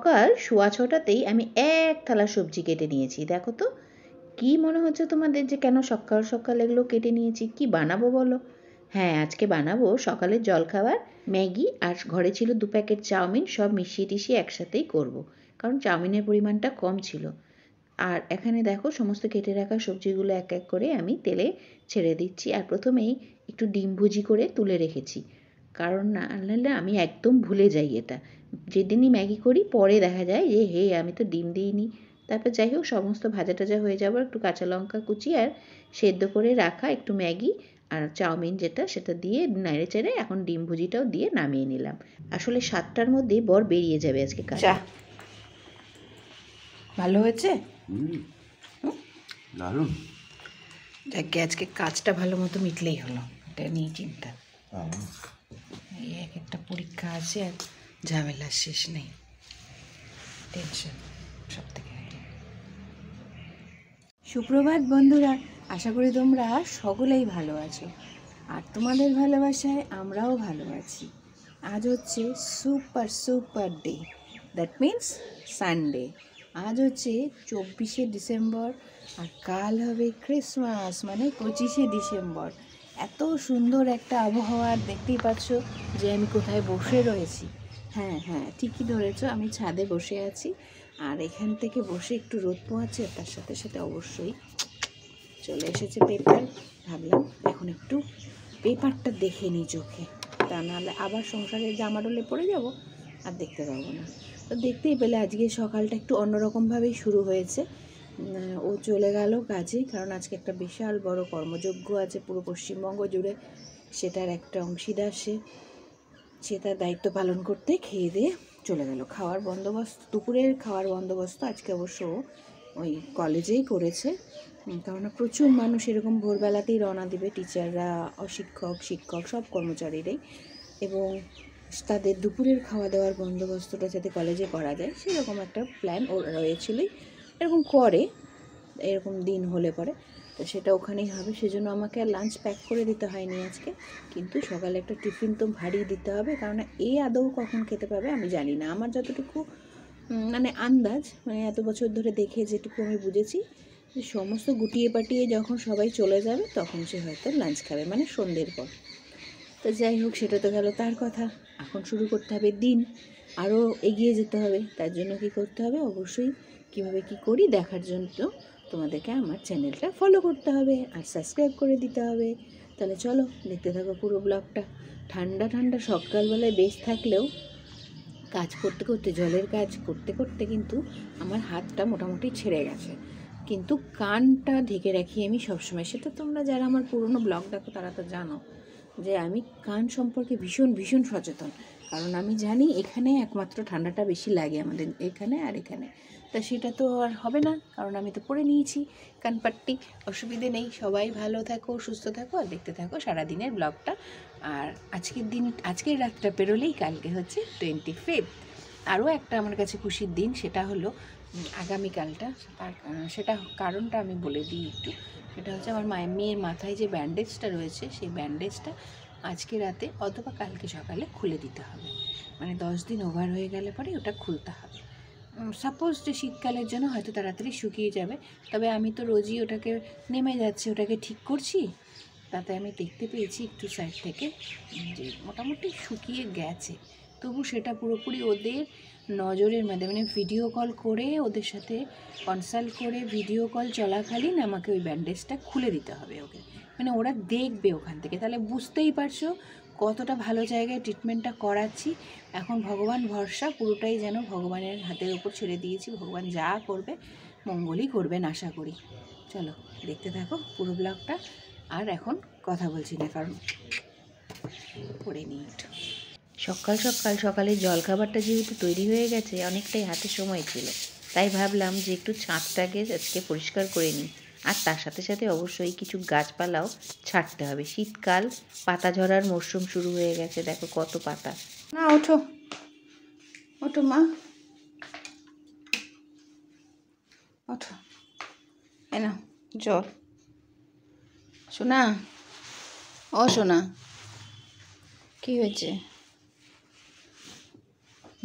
সকাল 6:15তেই আমি এক থালা সবজি কেটে নিয়েছি। দেখো তো কি মনে হচ্ছে তোমাদের যে কেন সকাল সকাল এগুলো কেটে নিয়েছি? কি বানাবো বলো? হ্যাঁ, আজকে বানাবো সকালের জলখাবার ম্যাগি, আর ঘরে ছিল 2 প্যাকেট চাউমিন, সব মিশিয়ে টিশিয়ে একসাথেই করব। কারণ চাউমিনের পরিমাণটা কম ছিল। আর এখানে দেখো সমস্ত কেটে রাখা সবজিগুলো এক এক করে আমি তেলে ছেড়ে দিচ্ছি। আর প্রথমেই একটু ডিম ভুজি করে তুলে রেখেছি, কারণ না আনলে আমি একদম ভুলে যাই এটা। যেদিনই ম্যাগি করি পরে দেখা যায় যে হে আমি তো ডিম দিইনি। তারপর যাই হোক সমস্ত ভাজা টাজা হয়ে যাবার একটু কাঁচা লঙ্কা কুচি আর সেদ্ধ করে রাখা একটু ম্যাগি আর চাউমিন যেটা সেটা দিয়ে নেড়ে চেড়ে এখন ডিম ভুজিটাও দিয়ে নামিয়ে নিলাম। আসলে 7টার মধ্যেই বর বেরিয়ে যাবে আজকে কাজে। ভালো হয়েছে? দারুণ। যাকে আজকে কাজটা ভালো মতো মিটলেই হলো, এটা নিয়ে চিন্তা। এই এক একটা পরীক্ষা আছে আর ঝামেলার শেষ নেই, টেনশন সব থেকে। সুপ্রভাত বন্ধুরা, আশা করি তোমরা সকলেই ভালো আছো, আর তোমাদের ভালোবাসায় আমরাও ভালো আছি। আজ হচ্ছে super day, that means Sunday. আজ হচ্ছে 24শে ডিসেম্বর, আর কাল হবে ক্রিসমাস মানে 25শে ডিসেম্বর। এত সুন্দর একটা আবহাওয়া, দেখতেই পাচ্ছ যে আমি কোথায় বসে রয়েছি। হ্যাঁ হ্যাঁ, ঠিকই ধরেছ, আমি ছাদে বসে আছি। আর এখান থেকে বসে একটু রোদ পোহাচ্ছে, তার সাথে সাথে অবশ্যই চলে এসেছে পেপার। ভাবলাম এখন একটু পেপারটা দেখে নিই চোখে, তা নাহলে আবার সংসারের জামাডোলে পড়ে যাব আর দেখতে পাবো না। তো দেখতেই পেলে আজকে সকালটা একটু অন্যরকমভাবেই শুরু হয়েছে। ও চলে গেল কাজে, কারণ আজকে একটা বিশাল বড় কর্মযজ্ঞ আছে পুরো পশ্চিমবঙ্গ জুড়ে। সেটার একটা অংশীদার সে তার দায়িত্ব পালন করতে খেয়ে দিয়ে চলে গেল। খাওয়ার বন্দোবস্ত, দুপুরের খাওয়ার বন্দোবস্ত আজকে অবশ্য ওই কলেজেই করেছে, কারণ প্রচুর মানুষ এরকম ভোরবেলাতেই রওনা দিবে, টিচাররা, শিক্ষক সব কর্মচারীরাই, এবং তাদের দুপুরের খাওয়া দাওয়ার বন্দোবস্তটা যাতে কলেজে করা যায় সেরকম একটা প্ল্যান ওর রয়েছিলই। এরকম করে, এরকম দিন হলে পরে তো সেটা ওখানেই হবে। সেজন্য আমাকে আর লাঞ্চ প্যাক করে দিতে হয়নি আজকে, কিন্তু সকালে একটা টিফিন তো ভারী দিতে হবে, কারণ এই আদৌ কখন খেতে পাবে আমি জানি না। আমার যতটুকু মানে আন্দাজ, মানে এত বছর ধরে দেখে যেটুকু আমি বুঝেছি, যে সমস্ত গুটিয়ে পাটিয়ে যখন সবাই চলে যাবে তখন সে হয়তো লাঞ্চ খাবে, মানে সন্ধ্যের পর। তো যাই হোক, সেটা তো গেল তার কথা। এখন শুরু করতে হবে দিন, আরও এগিয়ে যেতে হবে। তার জন্য কী করতে হবে, অবশ্যই কীভাবে কী করি দেখার জন্য তোমাদেরকে আমার চ্যানেলটা ফলো করতে হবে আর সাবস্ক্রাইব করে দিতে হবে। তাহলে চলো দেখতে থাকো পুরো ব্লগটা। ঠান্ডা ঠান্ডা সকালবেলায় বেশ থাকলেও কাজ করতে করতে, জলের কাজ করতে করতে কিন্তু আমার হাতটা মোটামুটি ছেড়ে গেছে, কিন্তু কানটা ঢেকে রাখি আমি সবসময়। সেটা তোমরা যারা আমার পুরনো ব্লগ দেখো তারা তো জানো যে আমি কান সম্পর্কে ভীষণ সচেতন, কারণ আমি জানি এখানে একমাত্র ঠান্ডাটা বেশি লাগে আমাদের এখানে আর এখানে। তা সেটা তো আর হবে না, কারণ আমি তো পরে নিয়েছি কানপাট্টি। অসুবিধে নেই, সবাই ভালো থাকো, সুস্থ থাকো, আর দেখতে থাকো সারাদিনের ব্লগটা। আর আজকের রাতটা পেরোলেই কালকে হচ্ছে 25। আরও একটা আমার কাছে খুশির দিন, সেটা হলো আগামীকালটা। সেটা কারণটা আমি বলে দিই একটু। সেটা হচ্ছে আমার মেয়ের মাথায় যে ব্যান্ডেজটা রয়েছে, সেই ব্যান্ডেজটা আজকে রাতে অথবা কালকে সকালে খুলে দিতে হবে। মানে 10 দিন ওভার হয়ে গেলে পরে ওটা খুলতে হবে। সাপোজ যে শীতকালের জন্য হয়তো তাড়াতাড়ি শুকিয়ে যাবে, তবে আমি তো রোজই ওটাকে নেমে যাচ্ছে, ওটাকে ঠিক করছি, তাতে আমি দেখতে পেয়েছি একটু সাইড থেকে যে মোটামুটি শুকিয়ে গেছে। তবু সেটা পুরোপুরি ওদের নজরের মধ্যে, মানে ভিডিও কল করে ওদের সাথে কনসাল্ট করে ভিডিও কল চলাকালীন আমাকে ওই ব্যান্ডেজটা খুলে দিতে হবে ওকে, মানে ওরা দেখবে ওখান থেকে। তাহলে বুঝতেই পারছো কতটা ভালো জায়গায় ট্রিটমেন্টটা করাচ্ছি। এখন ভগবান ভরসা, পুরোটাই যেন ভগবানের হাতের ওপর ছেড়ে দিয়েছি। ভগবান যা করবে মঙ্গলই করবেন আশা করি। চলো দেখতে থাকো পুরো ব্লগটা। আর এখন কথা বলছি না, কারণ পড়ে নিই একটু। সকালের জলখাবারটা যেহেতু তৈরি হয়ে গেছে, অনেকটাই হাতে সময় ছিল, তাই ভাবলাম যে একটু ছাদটাকে আজকে পরিষ্কার করে নিই। আর তার সাথে সাথে অবশ্যই কিছু গাছপালাও ছাঁটতে হবে। শীতকাল, পাতা ঝরার মরশুম শুরু হয়ে গেছে, দেখো কত পাতা। না ওঠো ওঠো মা, ওঠো, এ নাও জল। সোনা, ও সোনা, কী হয়েছে?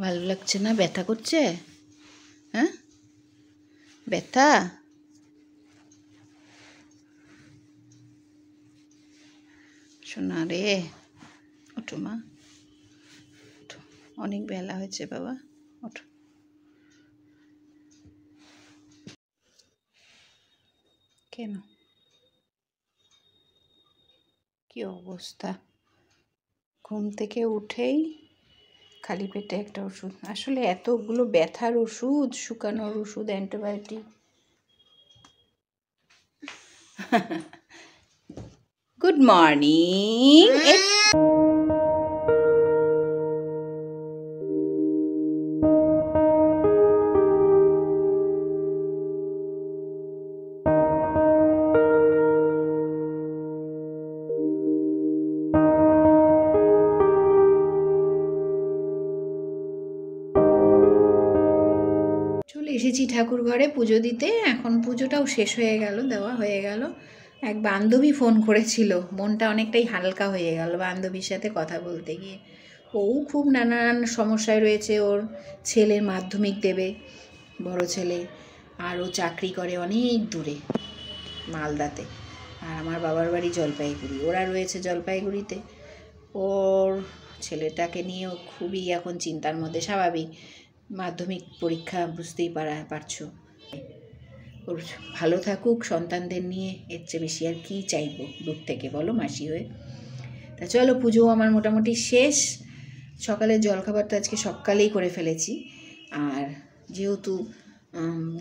ভালো লাগছে না? ব্যথা করছে? হ্যাঁ, ব্যথা? শোনা রে, ওঠো মা, ওঠো, অনেক বেলা হয়েছে বাবা, ওঠো। কেন, কি অবস্থা? ঘুম থেকে উঠেই খালি পেটে একটা ওষুধ, আসলে এতগুলো ব্যথার ওষুধ, শুকানোর ওষুধ, অ্যান্টিবায়োটিক। Good morning. চলে এসেছি ঠাকুর ঘরে পুজো দিতে। এখন পুজোটাও শেষ হয়ে গেল, দেওয়া হয়ে গেল। এক বান্ধবী ফোন করেছিল, মনটা অনেকটাই হালকা হয়ে গেল বান্ধবীর সাথে কথা বলতে গিয়ে। ও খুব নানান সমস্যায় রয়েছে, ওর ছেলের মাধ্যমিক দেবে, বড় ছেলে, আর ও চাকরি করে অনেক দূরে মালদাতে, আর আমার বাবার বাড়ি জলপাইগুড়ি, ওরা রয়েছে জলপাইগুড়িতে। ওর ছেলেটাকে নিয়েও খুবই এখন চিন্তার মধ্যে, স্বাভাবিক, মাধ্যমিক পরীক্ষা, বুঝতেই পারছো। ওর ভালো থাকুক সন্তানদের নিয়ে, এর চেয়ে বেশি আর কী চাইবো দূর থেকে, বলো মাসি হয়ে। তা চলো, পুজো আমার মোটামুটি শেষ। সকালের জলখাবারটা আজকে সকালেই করে ফেলেছি, আর যেহেতু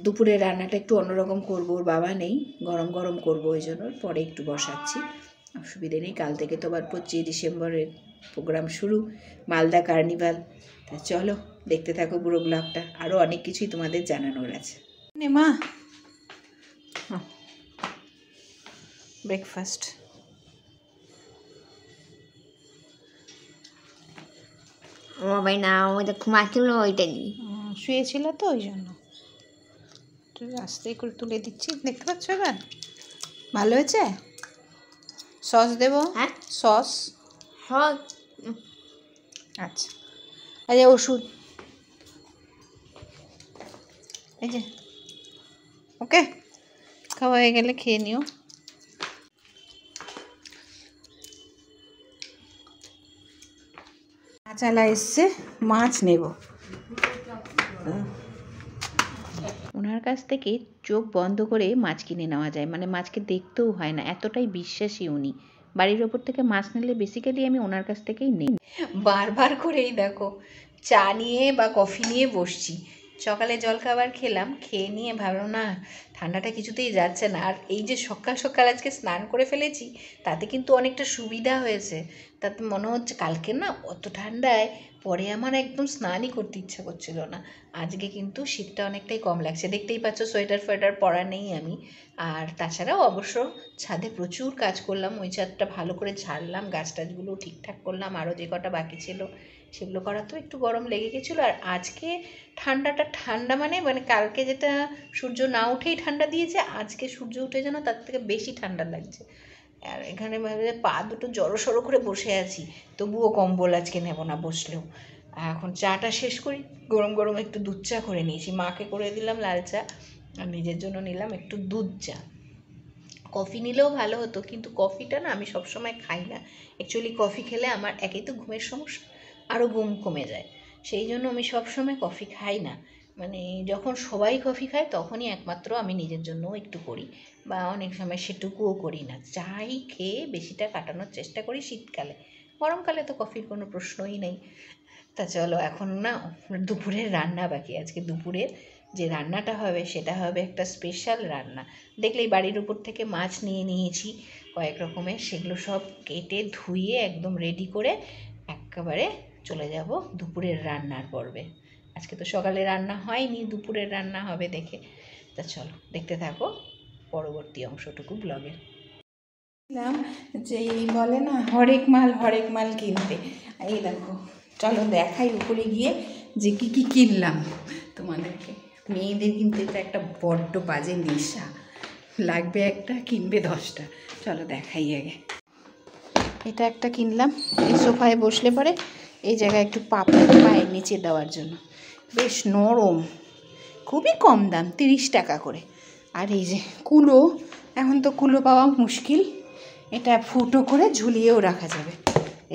দুপুরের রান্নাটা একটু অন্যরকম করবো, ওর বাবা নেই, গরম গরম করবো, ওই জন্য পরে একটু বসাচ্ছি, অসুবিধে নেই। কাল থেকে তো আবার 25 ডিসেম্বরের প্রোগ্রাম শুরু, মালদা কার্নিভাল। তা চলো দেখতে থাকো পুরো ব্লগটা, আরও অনেক কিছুই তোমাদের জানানোর আছে। নে মা, ব্রেকফাস্ট। বাবাই না আমাদের ঘুমাচ্ছিল, ওইটা দিই। শুয়েছিল তো ওই জন্য আস্তে করে তুলে দিচ্ছি, দেখতে পাচ্ছ এবার? ভালো হয়েছে? সস দেবো? হ্যাঁ, সস। আচ্ছা, আচ্ছা, ওষুধ এই যে, ওকে, খাওয়া হয়ে গেলে খেয়ে নিও। চালা এসছে, মাছ নেব। ওনার কাছ থেকে চোখ বন্ধ করে মাছ কিনে নেওয়া যায়, মানে মাছকে দেখতেও হয় না, এতটাই বিশ্বাসী উনি। বাড়ির ওপর থেকে মাছ নিলে বেসিক্যালি আমি ওনার কাছ থেকেই নিই। বারবার করেই দেখো চা নিয়ে বা কফি নিয়ে বসছি। সকালে জলখাবার খেলাম, খেয়ে নিয়ে ভাবলাম না, ঠান্ডাটা কিছুতেই যাচ্ছে না, আর এই যে সকাল সকাল আজকে স্নান করে ফেলেছি, তাতে কিন্তু অনেকটা সুবিধা হয়েছে। তাতে মনে হচ্ছে কালকে না অত ঠান্ডায় পরে আমার একদম স্নানই করতে ইচ্ছা করছিল না। আজকে কিন্তু শীতটা অনেকটাই কম লাগছে, দেখতেই পাচ্ছ সোয়েটার ফোয়েটার পরা নেই আমি। আর তাছাড়াও অবশ্য ছাদে প্রচুর কাজ করলাম, ওই ছাদটা ভালো করে ঝাড়লাম, গাছ টাছগুলো ঠিকঠাক করলাম, আরও যে কটা বাকি ছিল সেগুলো করাতেও একটু গরম লেগে গেছিলো। আর আজকে ঠান্ডাটা ঠান্ডা মানে কালকে যেটা সূর্য না উঠেই ঠান্ডা দিয়েছে, আজকে সূর্য উঠে যেন তার থেকে বেশি ঠান্ডা লাগছে। আর এখানে পা দুটো জড়ো সড়ো করে বসে আছি, তবুও কম্বল আজকে নেব না বসলেও। এখন চাটা শেষ করি, গরম গরম একটু দুধ চা করে নিয়েছি, মাকে করে দিলাম লাল চা, আর নিজের জন্য নিলাম একটু দুধ চা। কফি নিলেও ভালো হতো, কিন্তু কফিটা না আমি সবসময় খাই না। অ্যাকচুয়ালি কফি খেলে আমার একেই তো ঘুমের সমস্যা, আরও ঘুম কমে যায়, সেই জন্য আমি সবসময় কফি খাই না। মানে যখন সবাই কফি খায় তখনই একমাত্র আমি নিজের জন্যও একটু করি, বা অনেক সময় সেটুকুও করি না, চাই খেয়ে বেশিটা কাটানোর চেষ্টা করি শীতকালে। গরমকালে তো কফির কোনো প্রশ্নই নেই। তা চলো, এখন না দুপুরের রান্না বাকি। আজকে দুপুরের যে রান্নাটা হবে সেটা হবে একটা স্পেশাল রান্না। দেখলেই বাড়ির উপর থেকে মাছ নিয়ে নিয়েছি কয়েক রকমের, সেগুলো সব কেটে ধুয়ে একদম রেডি করে একেবারে চলে যাব দুপুরের রান্নার পর্বে। আজকে তো সকালে রান্না হয়নি, দুপুরের রান্না হবে দেখে। তা চলো দেখতে থাকো পরবর্তী অংশটুকু ব্লগের। যে এই বলে না হরেক মাল কিনতে, এই দেখো চলো দেখাই উপরে গিয়ে যে কী কী কিনলাম তোমাদেরকে। মেয়েদের কিন্তু এটা একটা বড্ড বাজে নেশা, লাগবে একটা কিনবে 10টা। চলো দেখাই আগে। এটা একটা কিনলাম, এই সোফায় বসলে পরে এই জায়গায় একটু পায়ের নিচে দেওয়ার জন্য, বেশ নরম, খুবই কম দাম, 30 টাকা করে। আর এই যে কুলো, এখন তো কুলো পাওয়া মুশকিল, এটা ফুটো করে ঝুলিয়েও রাখা যাবে।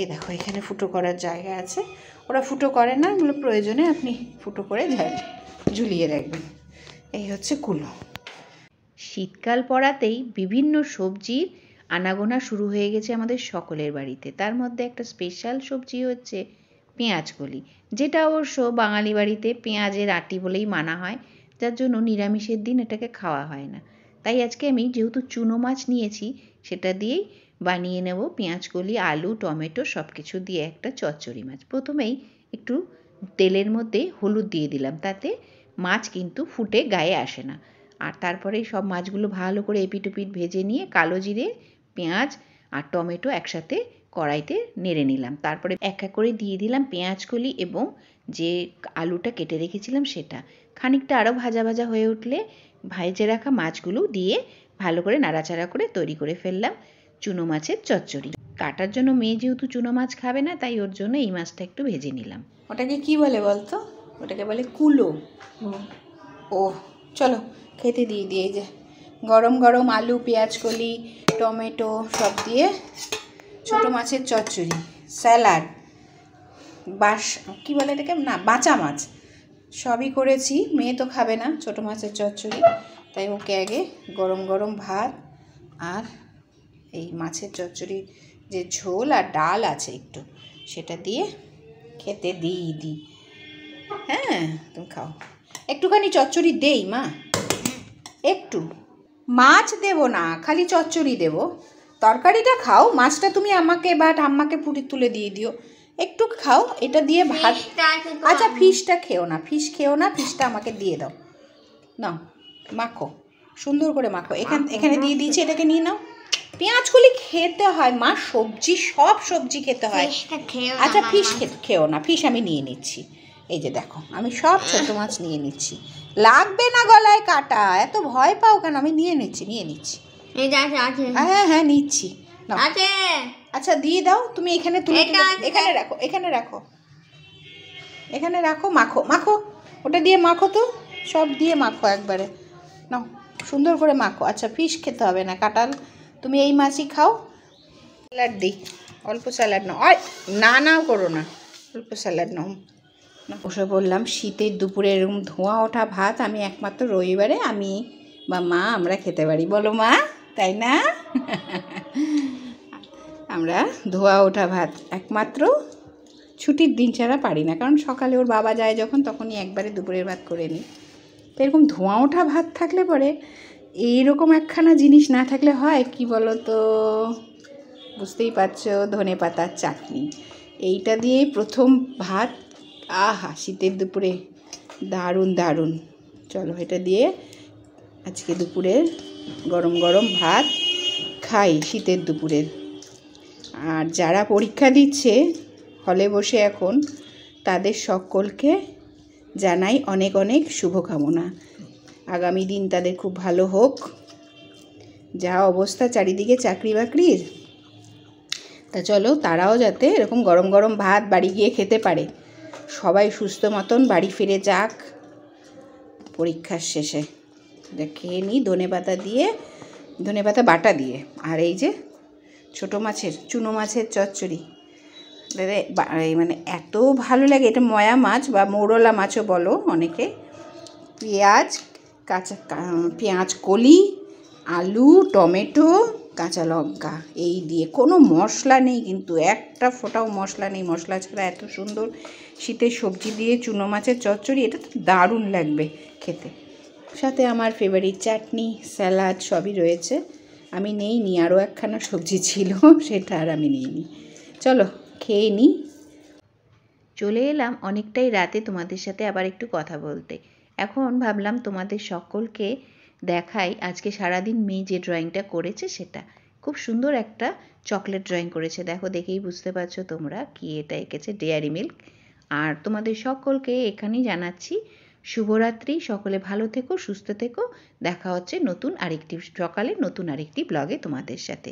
এই দেখো এখানে ফুটো করার জায়গা আছে, ওরা ফুটো করে না, এগুলো প্রয়োজনে আপনি ফুটো করে ঝুলিয়ে রাখবেন। এই হচ্ছে কুলো। শীতকাল পড়াতেই বিভিন্ন সবজির আনাগোনা শুরু হয়ে গেছে আমাদের সকলের বাড়িতে। তার মধ্যে একটা স্পেশাল সবজি হচ্ছে পেঁয়াজকলি, যেটা অবশ্য বাঙালি বাড়িতে পেঁয়াজের আঁটি বলেই মানা হয়, যার জন্য নিরামিষের দিন এটাকে খাওয়া হয় না। তাই আজকে আমি যেহেতু চুনো মাছ নিয়েছি, সেটা দিয়েই বানিয়ে নেব পেঁয়াজকলি, আলু, টমেটো সব কিছু দিয়ে একটা চচ্চড়ি মাছ। প্রথমেই একটু তেলের মধ্যে হলুদ দিয়ে দিলাম, তাতে মাছ কিন্তু ফুটে গায়ে আসে না। আর তারপরে সব মাছগুলো ভালো করে এপিট ওপিট ভেজে নিয়ে কালো জিরে, পেঁয়াজ আর টমেটো একসাথে কড়াইতে নেড়ে নিলাম। তারপরে এক এক করে দিয়ে দিলাম পেঁয়াজকলি এবং যে আলুটা কেটে রেখেছিলাম সেটা। খানিকটা আরও ভাজা ভাজা হয়ে উঠলে ভেজে রাখা মাছগুলো দিয়ে ভালো করে নাড়াচাড়া করে তৈরি করে ফেললাম চুনো মাছের চচ্চড়ি। কাটার জন্য মেয়ে যেহেতু চুনো মাছ খাবে না, তাই ওর জন্য এই মাছটা একটু ভেজে নিলাম। ওটাকে কি বলে বলতো? ওটাকে বলে কুলো। ও চলো খেতে দিয়ে দিয়ে, যে গরম গরম আলু, পেঁয়াজকলি, টমেটো সব দিয়ে ছোটো মাছের চচ্চড়ি, স্যালাড, কী বলে এটাকে, না বাঁচা মাছ সবই করেছি। মেয়ে তো খাবে না ছোটো মাছের চচ্চড়ি, তাই ওকে আগে গরম গরম ভাত আর এই মাছের চচ্চড়ি যে ঝোল আর ডাল আছে একটু, সেটা দিয়ে খেতে দিই। হ্যাঁ তুমি খাও, একটুখানি চচ্চড়ি দেই মা, একটু মাছ দেবো না, খালি চচ্চড়ি দেবো। তরকারিটা খাও, মাছটা তুমি আমাকে বা ঠাম্মাকে পুরি তুলে দিয়ে দিও, একটু খাও এটা দিয়ে ভাত। আচ্ছা ফিশটা খেও না, ফিশটা আমাকে দিয়ে দাও, নাও মাখো, সুন্দর করে মাখো। এখানে দিয়ে দিয়েছি, এটাকে নিয়ে নাও। পেঁয়াজকলি খেতে হয় মা, সবজি সব সবজি খেতে হয়। আচ্ছা ফিশ খেও না, ফিশ আমি নিয়ে নিচ্ছি। এই যে দেখো আমি সব ছোটো মাছ নিয়ে নিচ্ছি, লাগবে না গলায় কাটা, এত ভয় পাও কেন? আমি নিয়ে নিচ্ছি। হ্যাঁ নিচ্ছি। আচ্ছা দিয়ে দাও তুমি, এখানে রাখো, মাখো ওটা দিয়ে মাখো, তো সব দিয়ে মাখো একবারে, নাও সুন্দর করে মাখো। আচ্ছা ফিশ খেতে হবে না, কাটাল তুমি এই মাছই খাও। স্যালাড দিই, অল্প স্যালাড নাও, না করো না, অল্প স্যালাড নাও। বসে বললাম শীতের দুপুরে এরকম ধোঁয়া ওঠা ভাত আমি একমাত্র রবিবারে আমি বা মা আমরা খেতে পারি, বলো মা, তাই না? আমরা ধোঁয়া ওঠা ভাত একমাত্র ছুটির দিন ছাড়া পারি না, কারণ সকালে ওর বাবা যায় যখন, তখনই একবারে দুপুরের ভাত করে নিই। তো এরকম ধোঁয়া ওঠা ভাত থাকলে পরে এইরকম একখানা জিনিস না থাকলে হয় কি বলো তো, বুঝতেই পারছো, ধনে পাতার চাটনি, এইটা দিয়েই প্রথম ভাত। আহা শীতের দুপুরে দারুণ। চলো এটা দিয়ে আজকে দুপুরের গরম গরম ভাত খাই শীতের দুপুরের। আর যারা পরীক্ষা দিচ্ছে হলে বসে এখন, তাদের সকলকে জানাই অনেক অনেক শুভকামনা। আগামী দিন তাদের খুব ভালো হোক। যা অবস্থা চারিদিকে চাকরি বাকরির, তা চলো তারাও যাতে এরকম গরম গরম ভাত বাড়ি গিয়ে খেতে পারে। সবাই সুস্থ মতন বাড়ি ফিরে যাক পরীক্ষার শেষে। খেয়ে নিই ধনে পাতা বাটা দিয়ে। আর এই যে চুনো মাছের চচ্চড়ি, মানে এত ভালো লাগে, এটা ময়া মাছ বা মৌরলা মাছও বলো অনেকে। পেঁয়াজকলি, আলু, টমেটো, কাঁচা লঙ্কা, এই দিয়ে কোনো মশলা নেই, কিন্তু একটা ফোঁটাও মশলা নেই, মশলা ছাড়া এত সুন্দর শীতের সবজি দিয়ে চুনো মাছের চচ্চড়ি, এটা তো দারুণ লাগবে খেতে। সাথে আমার ফেভারিট চাটনি, স্যালাড সবই রয়েছে। আমি নেইনি, আরও একখানা সবজি ছিল, সেটা আর আমি নিইনি। চলো খেয়ে নিই। চলে এলাম অনেকটাই রাতে তোমাদের সাথে আবার একটু কথা বলতে। এখন ভাবলাম তোমাদের সকলকে দেখাই আজকে সারাদিন মেয়ে যে ড্রয়িংটা করেছে, সেটা খুব সুন্দর একটা চকলেট ড্রয়িং করেছে। দেখো, দেখেই বুঝতে পারছো তোমরা কি এটা এঁকেছে, ডেয়ারি মিল্ক। আর তোমাদের সকলকে এখানেই জানাচ্ছি শুভরাত্রি, সকলে ভালো থেকো, সুস্থ থেকো। দেখা হচ্ছে নতুন আরেকটি সকালে নতুন আরেকটি ব্লগে তোমাদের সাথে।